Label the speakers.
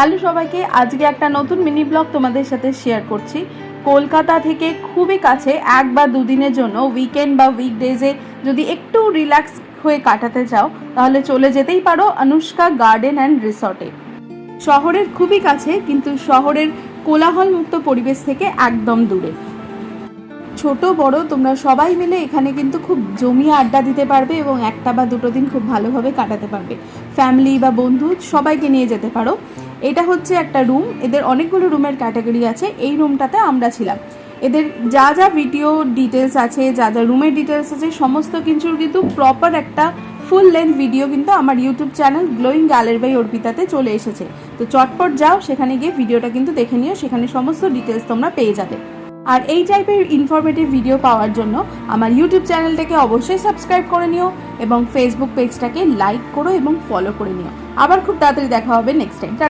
Speaker 1: Hello সবাইকে, আজকে একটা নতুন মিনি ব্লগ তোমাদের সাথে শেয়ার করছি। কলকাতা থেকে খুবই কাছে, এক বা দুদিনের জন্য উইকেন্ড বা উইকডেজে যদি একটু রিল্যাক্স হয়ে কাটাতে চাও তাহলে চলে যেতেই পারো অনুষ্কা গার্ডেন অ্যান্ড রিসর্টে। শহরের খুবই কাছে, কিন্তু শহরের কোলাহলমুক্ত পরিবেশ থেকে একদম দূরে। ছোট বড় তোমরা সবাই মিলে এখানে কিন্তু খুব জমিয়ে আড্ডা দিতে পারবে এবং একটা বা দুটো দিন খুব ভালোভাবে কাটাতে পারবে। ফ্যামিলি বা বন্ধু সবাইকে নিয়ে যেতে পারো। এটা হচ্ছে একটা রুম, এদের অনেকগুলো রুমের ক্যাটাগরি আছে। এই রুমটাতে আমরা ছিলাম। এদের যা যা ভিডিও ডিটেলস আছে, যা যা রুমের ডিটেলস আছে, সমস্ত কিছুর কিন্তু প্রপার একটা ফুল লেন্থ ভিডিও কিন্তু আমার YouTube channel glowing gallery by অর্পিতাতে চলে এসেছে। তো চটপট যাও, সেখানে গিয়ে ভিডিওটা কিন্তু দেখে নিও, সেখানে সমস্ত ডিটেলস তোমরা পেয়ে যাবে। আর এই টাইপের ইনফরমেটিভ ভিডিও পাওয়ার জন্য আমার ইউটিউব চ্যানেলটাকে অবশ্যই সাবস্ক্রাইব করে নিও এবং ফেসবুক পেজটাকে লাইক করো এবং ফলো করে নিও। আবার খুব তাড়াতাড়ি দেখা হবে নেক্সট টাইম।